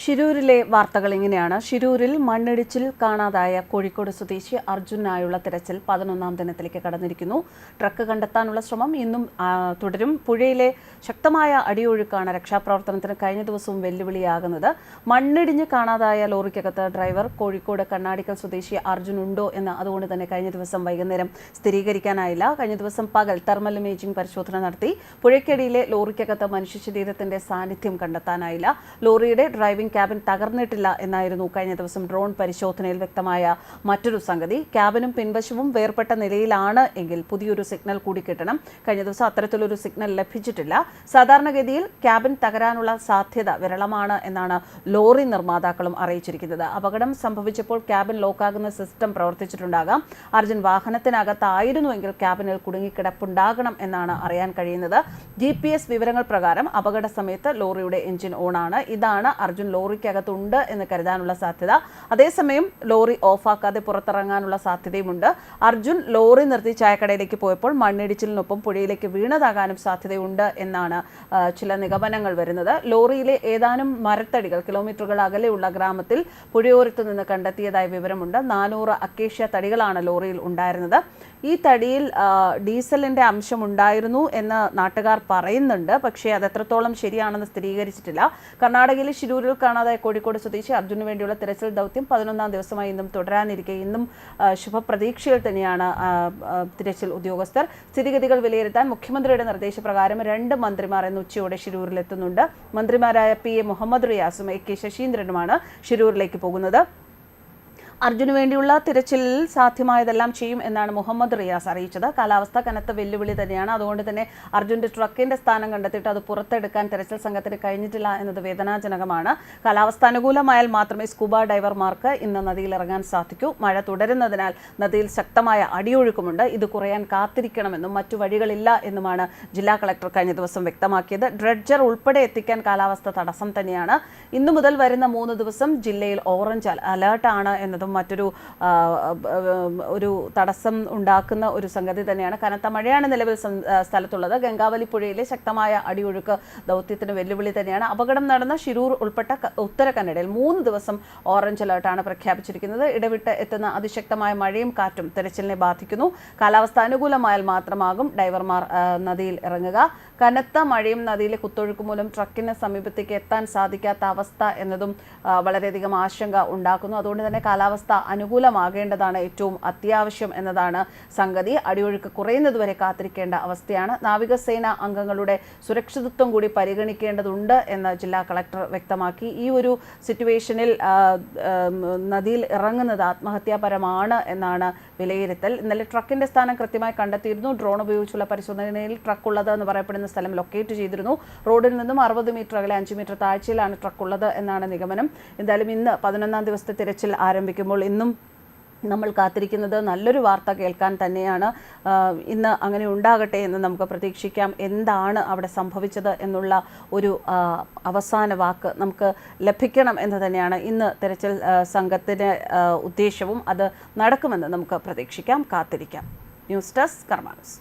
ഷിരൂരിലെ വാർത്തകൾ ഇങ്ങനെയാണ്. ഷിരൂരിൽ മണ്ണിടിച്ചിൽ കാണാതായ കോഴിക്കോട് സ്വദേശി അർജുനായുള്ള തിരച്ചിൽ 11ാം ദിനത്തിലേക്ക് കടന്നിരിക്കുന്നു. ട്രക്ക് കണ്ടെത്താനുള്ള ശ്രമം ഇന്നും തുടരും. പുഴയിലെ ശക്തമായ അടിയൊഴുക്കാണ് രക്ഷാപ്രവർത്തനത്തിന് കഴിഞ്ഞ ദിവസവും വെല്ലുവിളിയാകുന്നത്. മണ്ണിടിഞ്ഞ് കാണാതായ ലോറിക്കകത്ത് ഡ്രൈവർ കോഴിക്കോട് കണ്ണാടിക്കൽ സ്വദേശി അർജുൻ ഉണ്ടോ എന്ന് അതുകൊണ്ട് തന്നെ കഴിഞ്ഞ ദിവസം വൈകുന്നേരം സ്ഥിരീകരിക്കാനായില്ല. കഴിഞ്ഞ ദിവസം പകൽ തെർമൽ ഇമേജിംഗ് പരിശോധന നടത്തി പുഴയ്ക്കടിയിലെ ലോറിക്കകത്ത് മനുഷ്യ ശരീരത്തിന്റെ സാന്നിധ്യം കണ്ടെത്താനായില്ല. ലോറിയുടെ ഡ്രൈവിംഗ് ക്യാബിൻ തകർന്നിട്ടില്ല എന്നായിരുന്നു കഴിഞ്ഞ ദിവസം ഡ്രോൺ പരിശോധനയിൽ വ്യക്തമായ മറ്റൊരു സംഗതി. ക്യാബിനും പിൻവശവും വേർപെട്ട നിലയിലാണ് എങ്കിൽ പുതിയൊരു സിഗ്നൽ കൂടി കിട്ടണം. കഴിഞ്ഞ ദിവസം അത്തരത്തിലൊരു സിഗ്നൽ ലഭിച്ചിട്ടില്ല. സാധാരണഗതിയിൽ ക്യാബിൻ തകരാനുള്ള സാധ്യത വിരളമാണ് എന്നാണ് ലോറി നിർമ്മാതാക്കളും അറിയിച്ചിരിക്കുന്നത്. അപകടം സംഭവിച്ചപ്പോൾ ക്യാബിൻ ലോക്കാകുന്ന സിസ്റ്റം പ്രവർത്തിച്ചിട്ടുണ്ടാകാം. അർജുൻ വാഹനത്തിനകത്തായിരുന്നുവെങ്കിൽ ക്യാബിനിൽ കുടുങ്ങിക്കിടപ്പുണ്ടാകണം എന്നാണ് അറിയാൻ കഴിയുന്നത്. GPS വിവരങ്ങൾ പ്രകാരം അപകട സമയത്ത് ലോറിയുടെ എഞ്ചിൻ ഓണാണ്. ഇതാണ് അർജുൻ ലോറിക്കകത്തുണ്ട് എന്ന് കരുതാനുള്ള സാധ്യത. അതേസമയം ലോറി ഓഫാക്കാതെ പുറത്തിറങ്ങാനുള്ള സാധ്യതയുമുണ്ട്. അർജുൻ ലോറി നിർത്തി ചായക്കടയിലേക്ക് പോയപ്പോൾ മണ്ണിടിച്ചിലിനൊപ്പം പുഴയിലേക്ക് വീണതാകാനും സാധ്യതയുണ്ട് എന്നാണ് ചില നിഗമനങ്ങൾ വരുന്നത്. ലോറിയിലെ ഏതാനും മരത്തടികൾ കിലോമീറ്ററുകൾ അകലെയുള്ള ഗ്രാമത്തിൽ പുഴയോരത്ത് നിന്ന് കണ്ടെത്തിയതായ വിവരമുണ്ട്. 400 അക്കേഷ്യ തടികളാണ് ലോറിയിൽ ഉണ്ടായിരുന്നത്. ഈ തടിയിൽ ഡീസലിന്റെ അംശം ഉണ്ടായിരുന്നു എന്ന് നാട്ടുകാർ പറയുന്നുണ്ട്. പക്ഷേ അത് എത്രത്തോളം ശരിയാണെന്ന് സ്ഥിരീകരിച്ചിട്ടില്ല. കർണാടകയിലെ ഷിരൂരിൽ കാണാതായ കോഴിക്കോട് സ്വദേശി അർജുനു വേണ്ടിയുള്ള തിരച്ചിൽ ദൗത്യം 11ാം ദിവസമായി ഇന്നും തുടരാനിരിക്കെ ഇന്നും ശുഭപ്രതീക്ഷയിൽ തന്നെയാണ് തിരച്ചിൽ ഉദ്യോഗസ്ഥർ. സ്ഥിതിഗതികൾ വിലയിരുത്താൻ മുഖ്യമന്ത്രിയുടെ നിർദ്ദേശപ്രകാരം 2 മന്ത്രിമാർ ഇന്ന് ഉച്ചയോടെ ഷിരൂരിലെത്തുന്നുണ്ട്. മന്ത്രിമാരായ PA മുഹമ്മദ് റിയാസും AK ശശീന്ദ്രനുമാണ് ഷിരൂരിലേക്ക് പോകുന്നത്. അർജുനു വേണ്ടിയുള്ള തിരച്ചിലിൽ സാധ്യമായതെല്ലാം ചെയ്യും എന്നാണ് മുഹമ്മദ് റിയാസ് അറിയിച്ചത്. കാലാവസ്ഥ കനത്ത വെല്ലുവിളി തന്നെയാണ്. അതുകൊണ്ട് തന്നെ അർജുന്റെ ട്രക്കിന്റെ സ്ഥാനം കണ്ടെത്തിയിട്ട് അത് പുറത്തെടുക്കാൻ തിരച്ചിൽ സംഘത്തിന് കഴിഞ്ഞിട്ടില്ല എന്നത് വേദനാജനകമാണ്. കാലാവസ്ഥ അനുകൂലമായാൽ മാത്രമേ സ്കൂബ ഡൈവർമാർക്ക് ഇന്ന് നദിയിൽ ഇറങ്ങാൻ സാധിക്കൂ. മഴ തുടരുന്നതിനാൽ നദിയിൽ ശക്തമായ അടിയൊഴുക്കുമുണ്ട്. ഇത് കുറയാൻ കാത്തിരിക്കണമെന്നും മറ്റു വഴികളില്ല എന്നുമാണ് ജില്ലാ കളക്ടർ കഴിഞ്ഞ ദിവസം വ്യക്തമാക്കിയത്. ഡ്രഡ്ജർ ഉൾപ്പെടെ എത്തിക്കാൻ കാലാവസ്ഥ തടസ്സം തന്നെയാണ്. ഇന്നു മുതൽ വരുന്ന 3 ദിവസം ജില്ലയിൽ ഓറഞ്ച് അലേർട്ടാണ് എന്നതും ഒരു തടസ്സം ഉണ്ടാക്കുന്ന ഒരു സംഗതി തന്നെയാണ്. കനത്ത മഴയാണ് നിലവിൽ സ്ഥലത്തുള്ളത്. ഗംഗാവലി പുഴയിലെ ശക്തമായ അടിയൊഴുക്ക് ദൗത്യത്തിന് വെല്ലുവിളി തന്നെയാണ്. അപകടം നടന്ന ഷിരൂർ ഉൾപ്പെട്ട ഉത്തര കന്നഡയിൽ 3 ദിവസം ഓറഞ്ച് അലേർട്ടാണ് പ്രഖ്യാപിച്ചിരിക്കുന്നത്. ഇടവിട്ട് എത്തുന്ന അതിശക്തമായ മഴയും കാറ്റും തെരച്ചിലിനെ ബാധിക്കുന്നു. കാലാവസ്ഥ അനുകൂലമായാൽ മാത്രമാകും ഡൈവർമാർ നദിയിൽ ഇറങ്ങുക. കനത്ത മഴയും നദിയിലെ കുത്തൊഴുക്ക് മൂലം ട്രക്കിന് സമീപത്തേക്ക് എത്താൻ സാധിക്കാത്ത അവസ്ഥ എന്നതും വളരെയധികം ആശങ്ക ഉണ്ടാക്കുന്നു. അതുകൊണ്ട് തന്നെ കാലാവസ്ഥ അനുകൂലമാകേണ്ടതാണ് ഏറ്റവും അത്യാവശ്യം എന്നതാണ് സംഗതി. അടിയൊഴുക്ക് കുറയുന്നതുവരെ കാത്തിരിക്കേണ്ട അവസ്ഥയാണ്. നാവികസേന അംഗങ്ങളുടെ സുരക്ഷിതത്വം കൂടി പരിഗണിക്കേണ്ടതുണ്ട് എന്ന് ജില്ലാ കളക്ടർ വ്യക്തമാക്കി. ഈ ഒരു സിറ്റുവേഷനിൽ നദിയിൽ ഇറങ്ങുന്നത് ആത്മഹത്യാപരമാണ് എന്നാണ് വിലയിരുത്തൽ. ഇന്നലെ ട്രക്കിന്റെ സ്ഥാനം കൃത്യമായി കണ്ടെത്തിയിരുന്നു. ഡ്രോൺ ഉപയോഗിച്ചുള്ള പരിശോധനയിൽ ട്രക്ക് ഉള്ളത് എന്ന് പറയപ്പെടുന്ന സ്ഥലം ലൊക്കേറ്റ് ചെയ്തിരുന്നു. റോഡിൽ നിന്നും 60 മീറ്റർ അകലെ 5 മീറ്റർ താഴ്ചയിലാണ് ട്രക്ക് ഉള്ളത് എന്നാണ് നിഗമനം. എന്തായാലും ഇന്ന് 11ാം ദിവസത്തെ തിരച്ചിൽ ആരംഭിക്കുമ്പോൾ ഇന്നും നമ്മൾ കാത്തിരിക്കുന്നത് നല്ലൊരു വാർത്ത കേൾക്കാൻ തന്നെയാണ്. ഇന്ന് അങ്ങനെ ഉണ്ടാകട്ടെ എന്ന് നമുക്ക് പ്രതീക്ഷിക്കാം. എന്താണ് അവിടെ സംഭവിച്ചത് എന്നുള്ള ഒരു അവസാന വാക്ക് നമുക്ക് ലഭിക്കണം എന്ന് തന്നെയാണ് ഇന്ന് തിരച്ചിൽ സംഘത്തിൻ്റെ ഉദ്ദേശവും. അത് നടക്കുമെന്ന് നമുക്ക് പ്രതീക്ഷിക്കാം, കാത്തിരിക്കാം. News desk കർമാനൂസ്.